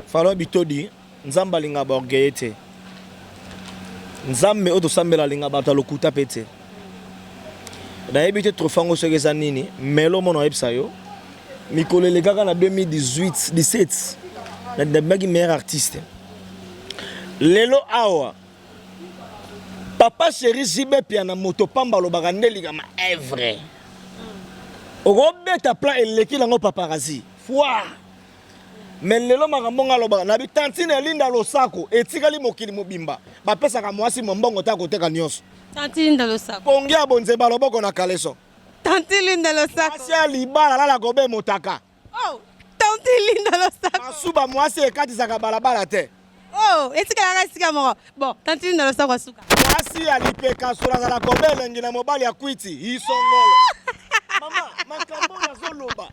Falo bitodi nzamba linga ba orgueillete. Nzambe oto sambela linga ba talokuta pete. Na ebité trofango sogeza nini, mais le monde a ça yo. Mikolo le kaka na 2018 17 na debagi meilleur artiste. Lelo awa. Papa chéri Jibe piana moto pamba lo bagandeli kama evre. Robeta plan eleki lango paparazzi. Foi. Mais lelo makambonga lo ba na bi tantine linda lo sako etikali mokili mobimba. Ba pesa ka mwasi mombongo ta koteka nyonso. Tantine linda lo sako. Kongia bonze ba loboko na kaleso. Tantine linda lo sako. Asia libala la gobe motaka. Oh, tantine linda lo sako. Masuba mwasi ekati saka balabala te. Oh, etika la sika moko. Bon, tantine linda lo sako suka. Mwasi alipeka sura za gobe lengi na mobali ya kwiti isongolo. Mama, makambo ya zoloba.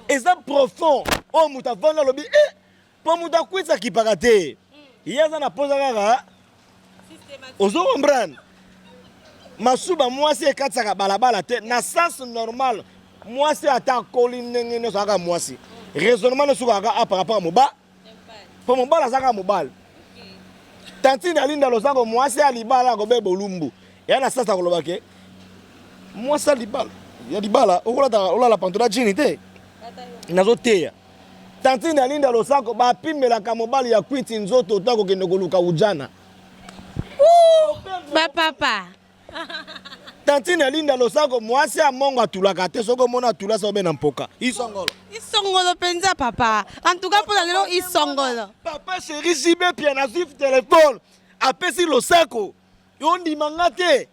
Eza profond. Oh muta vana lobi po muta kwitsa kipaka te. Yaza na poza kaka. Ozo comprendre. Masuba mwasi ekatsaka balabala te na sens normal. Mwasi ata koli ndenge ne saka mwasi. Raisonnement ne suka ka par rapport à moba. Po mobala saka mobala. Tantine alinda losako mwasi alibala ko be bolumbu. Ya na sasa koloba ke. Mwasi alibala. Ya libala okola la pantola jini te. Nazo teya. Tantine alinda losako ba pimela ka mobali ya kwiti nzoto otako kende koluka ujana. Ba papa. Tantine alinda losako mwasi amongo atulaka te soko mona atula so be na mpoka. Isongolo. Isongolo penza papa. En tout cas pour la lelo isongolo. Papa chéri Jibe pia na suif téléphone. Apesi losako. Yo ndimanga te.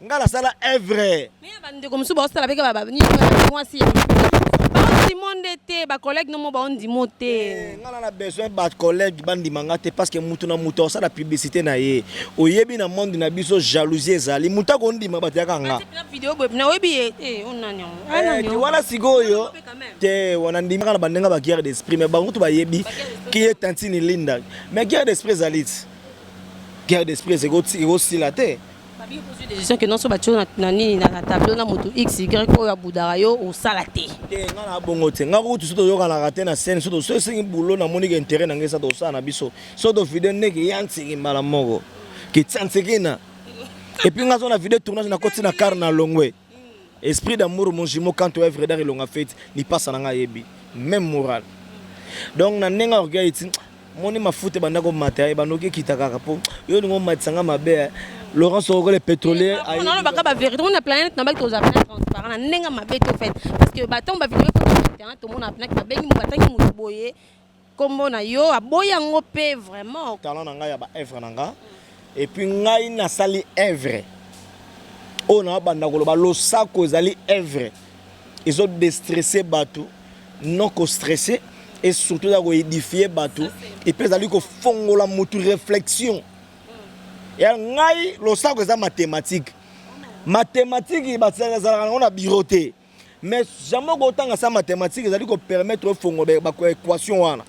Ngala sala est vrai. Mais bande comme suba ostala beka baba ni mwasi. Monde te ba collègue no mo ba on di moté ngala na besoin ba collègue bandi mangate parce que mutu na mutu ça la publicité na ye oyebi na monde na biso jalousie ezali muta ko ndima ba tiaka nga vidéo bob na webi on nanyo ki wala sigoyo te wana ndima kana bandenga ba guerre d'esprit mais bango to ba yebi ki est Tantine Linda mais guerre d'esprit ezali guerre d'esprit c'est go style te babi poser des questions que non so ba tcho na nini na tableau na moto XY ko ya budara yo o salate ngana bongo te ngako tu soto yoka na raté na scène soto so singi boulot na moni ke intérêt na ngesa to sa na biso soto vidéo ndeke yanti mala moko ki tsansekina et puis ngazo na vidéo tournage na koti na car na longwe esprit d'amour mon jimo quand œuvre d'art longa fête ni passe na nga yebi même moral donc na nenga orgueil ti moni mafute bandako matériel banoki kitaka po yo ngo matsanga mabe Laurent Sokoko le pétrolier non baka ba vérité on a planète na ba to za planète transparent na nenga mabe to fait parce que baton ba vidéo ko internet to mona planète ba bengi mo batangi mo boye kombo na yo aboya ngope vraiment talent na nga ya ba œuvre na nga et puis ngai na sali œuvre on a banda ko ba lo sako ezali œuvre ils ont déstressé bateau non ko stressé et surtout da ko édifier bateau et puis ezali ko fongola motu réflexion. Ya ngai lo sako za mathématique. Mathématique ba on a biroté. Mais jamais autant ça mathématique ezali ko permettre fongo ba équation wana.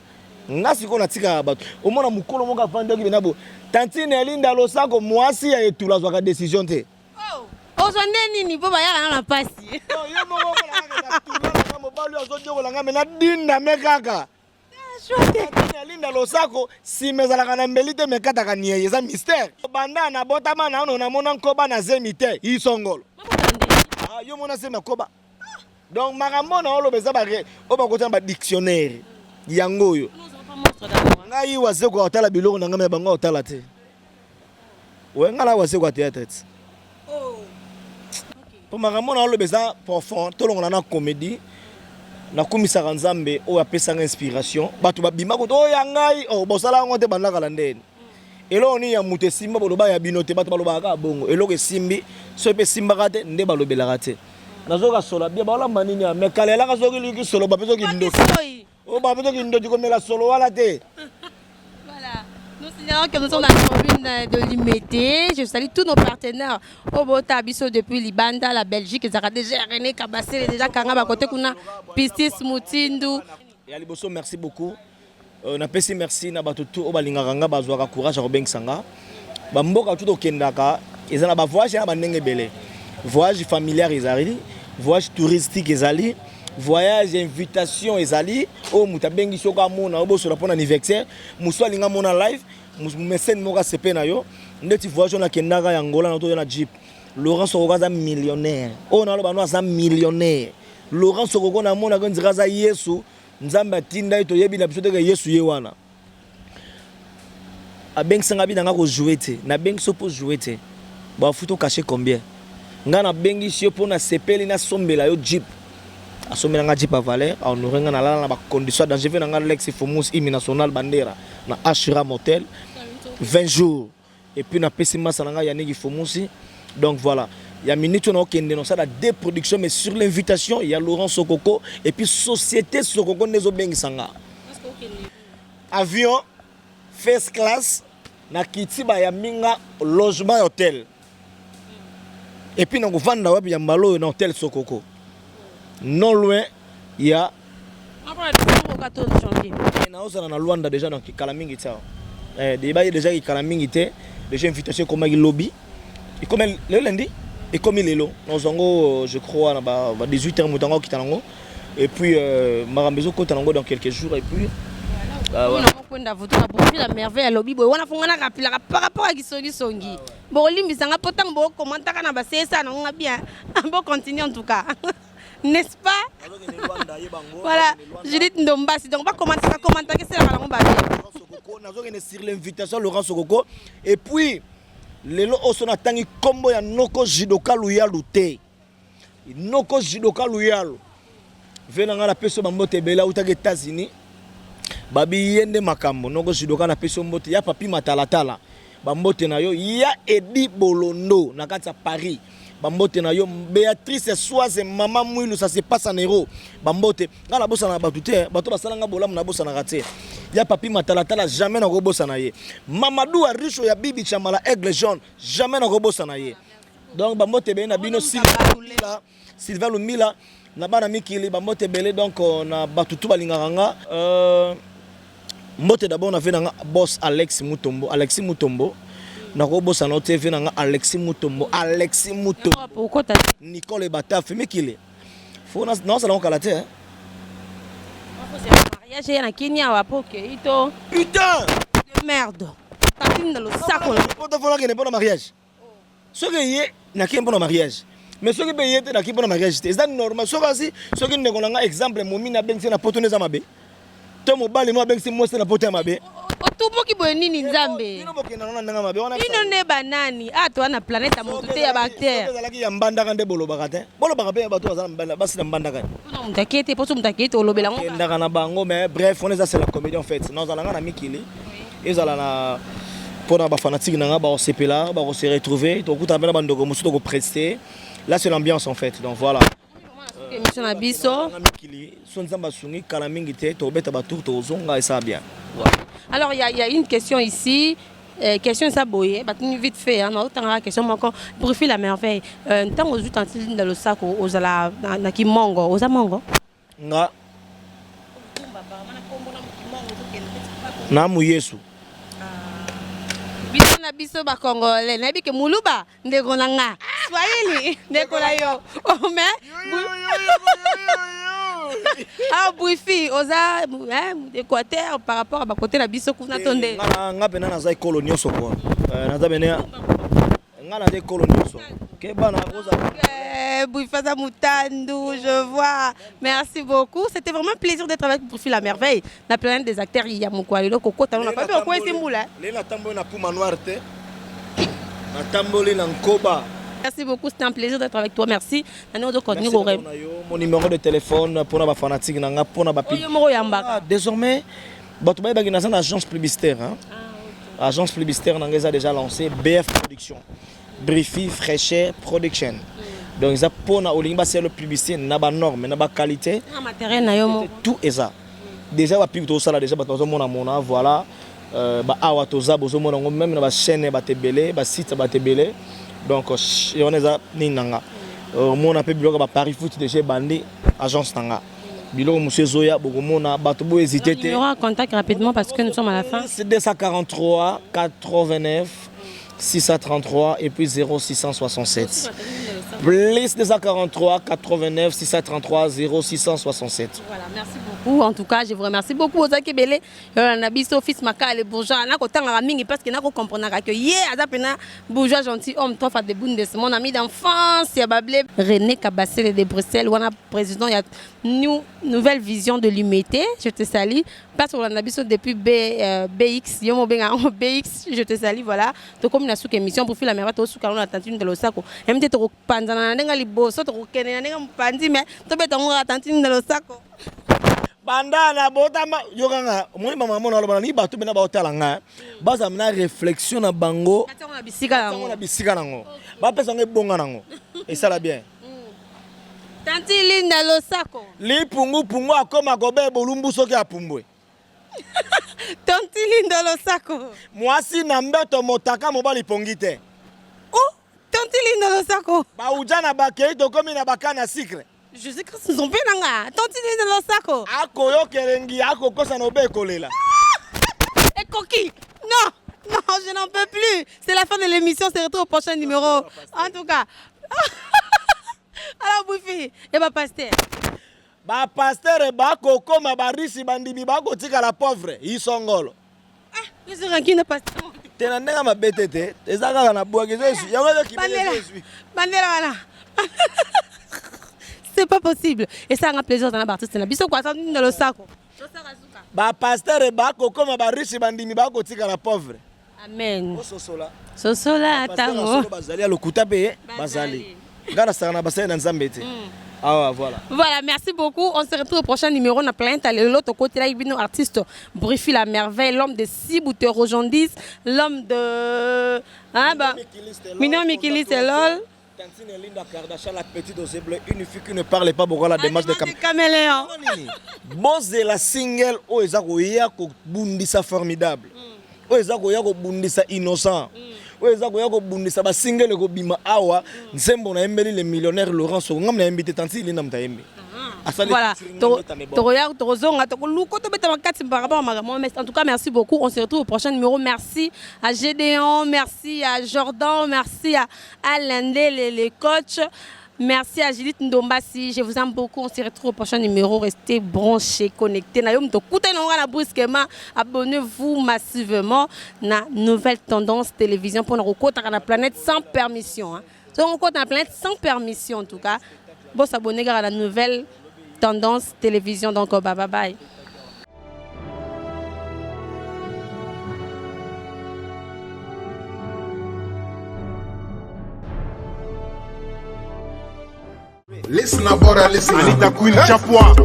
Ngasi ko na tika bato. O mona mukolo moka fanda ki benabo. Tantine Linda lo sako mwasi ya etula zwa ka décision te. Oh. Ozonde nini po ba ya na pasi. Yo mo ko la ka tula na mo balu azo diogo la ngame na dinda mekaka. Linda losako si mezalaka na mbeli te mekataka nie eza mystère. Banda na botama na ono na mona nkoba na zemite isongolo. Ah yo mona se makoba. Donc makambo na olo beza bare o ba kotana ba dictionnaire yango yo. Ngai wase ko otala biloko na ngame bango otala te. Ouais ngala wase ko théâtre. Oh. Pour makambo na olo beza profond to longa na comédie. Na komisaka nzambe oyo apesanga inspiration bato babima ko to ya ngai o bosala ngo te bandaka la ndeni elo ni ya mutu esimba boloba ya bino te bato balobaka bongo eloko esimbi so pe simbaka te nde balobelaka te nazoka sola bia balamba nini ya me kalela soki liki solo bapeso kindoki o bapeso kindoki komela solo wala te. Voilà, nous signalons que nous sommes dans la commune de Limete. Je salue tous nos partenaires au Bota Bisso depuis Libanda, la Belgique, déjà René Kabassé, déjà Kangaba côté kuna Pistis Mutindu. Et à Liboso, merci beaucoup. Na pesi merci na batutu o balinganga bazwaka courage a Sanga. Bamboka tout au Kendaka, ils ont ba voyage na bandenge belé. Voyage familial ezali, voyage touristique ezali, voyage invitation ezali o mutabengi soka mona o boso la pona anniversaire, muswa linga mona live, mesen moka sepe na yo, ndeti voyage na Kendaka ya Angola na to na Jeep. Laurent Sokoko za millionnaire. O na lo bano za millionnaire. Laurent Sokoko na mona ko nzira za Yesu. Nzamba tinda ito yebi na biso te Yesu ye wana. Abeng sanga bi nanga ko jouer te, na beng so po jouer te. Ba futo cacher combien? Nga na bengi sio po na sepeli na sombela yo Jeep. Asombela nga Jeep a Valère, a honorer nga na la na ba condition danger ve nga Lex Fomos Hymne National Bandera na Ashura Motel 20 jours. Et puis na pesima sananga Yannick Fomosi. Donc voilà. Il y a minute on a ça la déproduction mais sur l'invitation il y a Laurent Sokoko et puis société Sokoko nezo bengi sanga. Avion first class na kitiba ya minga logement hôtel. Et puis na vanda wapi ya mbalo na hôtel Sokoko. Non loin il y a na osana na Luanda déjà donc Kalamingi tao. Débat déjà Kalamingi té déjà invitation comme il lobby. Et comme le lundi et comme il est là, nous avons, je crois, 18h moutango qui tango et puis marambezo ko tango dans quelques jours et puis voilà. On a voté pour la merveille à lobby boy. On a fait un rappel par rapport à Gisongi Songi. Bon limbisanga potang bo commentaire kana ba ça non bien. Bon continuer en tout cas. N'est-ce pas? Voilà, Judith Ndombasi donc on va commenter que c'est la langue ba. Nous avons sur l'invitation Laurent Sokoko et puis lelo osona tangi kombo ya Noko Jidoka Luyalu te. Noko Jidoka Luyalu. Venanga la peso bambote bela utake États-Unis. Babi yende makambo Noko Jidoka na peso mbote ya papi matalatala. Bambote na yo ya Edi Bolondo na kati ya Paris. Bambote na yo Béatrice Soise mama mwilu ça se passe en héros. Bambote ngala bosa na batute bato basalanga bolamu na bosa na raté. Ya papi matalatala jamais na robosa na ye. Mamadou Aricho ya bibi chamala aigle jaune jamais na robosa na ye. Donc bambote be na bino Sylvain Lumila na bana mikili bambote belé donc na batutu balinganga mbote d'abord na venanga boss Alexis Mutombo na robosa na TV na Alexis Mutombo pourquoi t'as Nicole Bataf mikili faut non ça la kalate hein. Mariage ya na Kenya wapoke ito putain de merde. Tapine dans le sac là. Pourquoi faut que ne pas mariage? Ce que yé na qui bon mariage. Mais ce que payé na qui bon mariage c'est normal. Ce que ne konanga exemple momi na bengi na poto neza mabe. To mobali mo bengi mo na poto mabe. Otupo ki boye nini nzambe? Ino bokena na nga mabe. Ino ne banani. Ah toi na planète moto te ya bactère. Ezalaki ya mbanda kande bolo bakate. Bolo bakape bato bazala mbanda basi na mbanda kande. Non mtakete poso mtakete olobela ngo. Ndaka na bango mais bref on est ça c'est la comédie en fait. Nous allons na mikili. Ezala na pour na ba fanatique na nga ba sepela ba se retrouver to kuta bana bandoko musuto ko prester. Là c'est l'ambiance en fait. Donc voilà. Émission na biso. Na mikili sonzamba sungi kala mingi te to beta ba tour to zonga et ça bien. Alors il y a une question ici. Question ça boye, vite fait, hein, non, tant question encore profil la merveille. Tant aux ustensiles dans le sac aux ala na kimongo, aux amongo. Nga. Na mu Yesu. Biso na biso ba Congolais, na bi ke muluba ndeko na nga. Swahili ndeko la yo. Oh mais Ah, Brifi, oza, Équateur par rapport à côté la biso kuna tonde. Nga pena naza colonie so quoi. Naza bena nga na colonie so. Ke bana oza. Bouifasa Moutandou, je vois. Merci beaucoup. C'était vraiment un plaisir d'être avec Brifi la merveille. La planète des acteurs, il y a mon quoi, le coco, on a pas vu au coin c'est moula. Léna tambo na puma noir te. Na tamboli na nkoba. Merci beaucoup, c'était un plaisir d'être avec toi. Merci. Mon numéro de téléphone pour les fanatiques, désormais, il y a une agence publicitaire. Agence publicitaire a déjà lancé BF Production. Brifi Fraîcheur Production. Donc, ils ont c'est le publicité, il y a des normes, il y a des qualités. Tout est ça. Déjà, il y a ça, déjà, voilà. Même dans la chaîne, il site, donc on est à Ninanga. On a pu dire Paris Foot déjà bandé agence Nanga. Bilo monsieur Zoya Bogomona Batobo hésité. Il y aura un contact rapidement parce que nous sommes à la fin. C'est 243 89 633 et puis 0667. Plus 243 89 633 0667. Voilà, merci beaucoup. En tout cas, je vous remercie beaucoup aux Akebele. On a biso fils Maka les bourgeois. On a autant la mingi parce que n'a qu'on comprendre que hier azapena bourgeois gentil homme toi fait de bundes mon ami d'enfance ya bablé René Kabassel de Bruxelles. On a président il y a nouvelle vision de l'humanité. Je te salue. Parce qu'on a biso depuis BX yomo benga BX. Je te salue voilà. To comme na sous émission pour faire la merveille to sous on a tantine de l'osako. MT to panzana ndenga liboso to kene ndenga mpandi mais to beta on a tantine de l'osako. Bandana botama yokanga moni mama mona loba ni bato bena ba hotelanga baza mna réflexion na bango na bisika nango ba pesa nge bonga nango et ça la bien tanti linda losako li pungu akoma gobe bolumbu soki apumbwe tanti linda losako mwasi na mbeto motaka mobali pongite oh tanti linda losako ba ujana bakei to komi na bakana secret. Je sais que ce sont bien là. Tanti de l'osako. Ako yo kerengi ako kosa no be kolela. Et coquille. Non, je n'en peux plus. C'est la fin de l'émission, c'est retour au prochain numéro. En tout cas. Alors Boufi, et ba pasteur. Ba pasteur e ba koko ma barisi bandimi ba ko tika la pauvre, isongolo. Je suis ranking de pasteur. Tena ndenga ma betete, ezaka na boagezo esu. Yango ki bele. Bandela wana. C'est pas possible. Et ça a un plaisir dans la partie. C'est la biso quoi ça dans le sac. Ba pasteur e ba koko ma barisi bandimi ba ko tika la pauvre. Amen. Sosola. Sosola tango. Bazali a lokuta pe bazali. Ngara sana basali na nzambete. Ah voilà. Voilà, merci beaucoup. On se retrouve au prochain numéro. On a plein de l'autre côté là, il y a un artiste Brifi la merveille, l'homme de 6 bouteilles rojondis, l'homme de Mignon Mikilis et LOL. Tantine Linda Kardashian, la petite aux bleus, une fille qui ne parle pas beaucoup la démarche de caméléon. Bon, c'est la single où ils ont bundisa formidable. Où ils ont bundisa innocent. Où ils ont bundisa ba single ko bima awa, nsembo na embeli le millionnaire Laurent Songa na invité Tantine Linda mtaembe. Voilà, en tout cas, merci beaucoup. On se retrouve au prochain numéro. Merci à Gédéon, merci à Jordan, merci à Alain les coachs, merci à Judith Ndombasi. Je vous aime beaucoup. On se retrouve au prochain numéro. Restez branchés, connectés. Abonnez-vous massivement à la nouvelle tendance télévision pour nous rencontrer la planète sans permission. Donc, on rencontre la planète sans permission en tout cas. Bon, s'abonner à la nouvelle tendance télévision. Donc, bye bye. Listen about her, listen. Anita Queen Chapua. 1,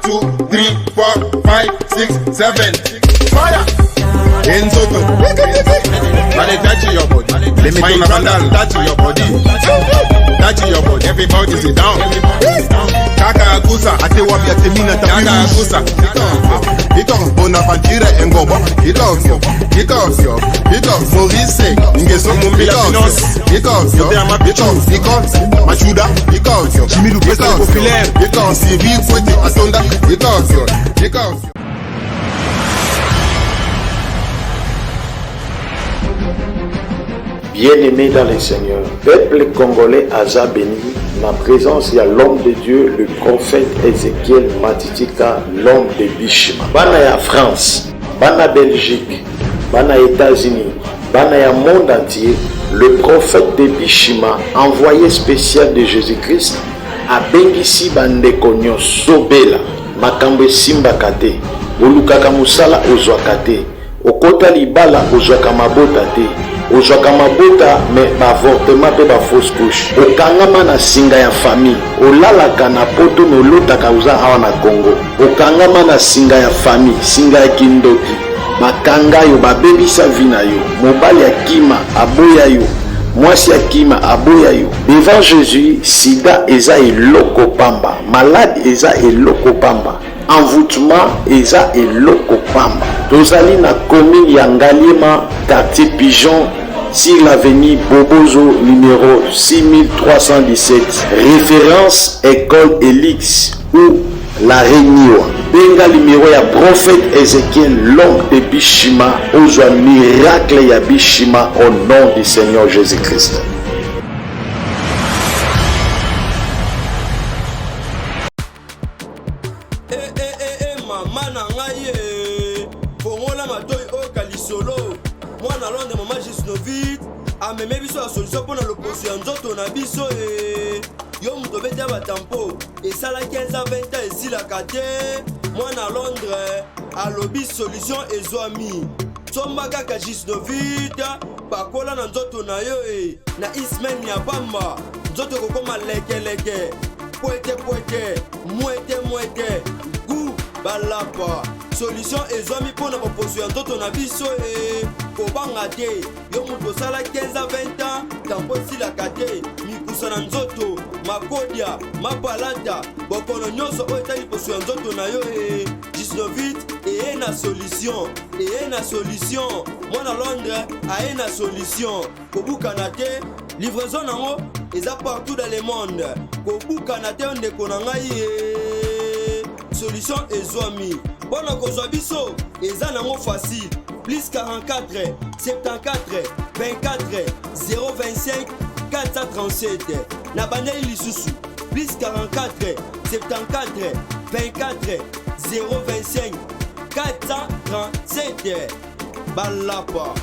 2, 3, 4, 5, 6, 7. Fire! Enzoto. Mane touch your body. Let me find a vandal. Touch your body. Touch your body. Everybody sit down. Kaka Agusa. Ate wabi ate mina tabi. Kaka Agusa. Ito Bonaventure Engobo. Ito Maurice. Ingeso Mumbila Finance. Ito Machuda. Jimmy Lupes populaire. Ito Siri Kwete Atonda. Ito Bien-aimés dans le Seigneur, peuple congolais aza béni, na présence il y a l'homme de Dieu, le prophète Ézéchiel Matitika, l'homme de Bishima. Bana ya France, bana Belgique, bana États-Unis, bana ya monde entier, le prophète de Bishima, envoyé spécial de Jésus-Christ, a bengisi bandeko nyonso bela, makambo esimbaka te, olukaka musala ozwaka te, okota libala ozwaka mabota te, ozwaka mabota me baavortement mpe bafausse couche, okangama na singa ya famille, olalaka na poto me olotaka oza awa na Congo, okangama na singa ya famille, singa ya kindoki, bakanga yo babebisa vi na yo, mobali ya kima aboya yo, mwasi ya kima aboya yo. Devant Jésus, sida eza eloko pamba, malade eza eloko pamba, envoûtement eza eloko pamba. Tozali na commune ya Ngaliema, quartier Pigeon, sur l'avenue Bobozo numéro 6317, référence école Elix ou la Réunion. Benga numéro ya prophète Ézéchiel, l'homme de Bishima, ozwa miracle ya Bishima au nom du Seigneur Jésus-Christ. Mama na ngai fongola matoi o kalisolo mwana londe mama Gisnovit ameme biso ya solution mpona loposo ya nzoto na biso yo moto obeti ya batampo esala 15 à 20 ans esilaka te mwana Londres alobi solution ezwami somba kaka Gisnovit pakola na nzoto na yo na ismen ya pamba nzoto kokoma lekeleke poete mwete gu balapa solution ezwami mpona baposo ya nzoto na biso kobanga te yo moto osala 15 à 20 ans tampo esilaka te mikusa na nzoto makodia mapalata bokono nyonso oyo etali poso ya nzoto na yo Gisnovit eye na solution mwana Londres aye na solution kobukana te livraison nango eza partout dans le monde kobukana te ndeko na ngai solution ezwami mpona kozwa biso eza nango facile plus 44 74 24 025 437 na bandeli lisusu plus 44 74 24 025 437 balapa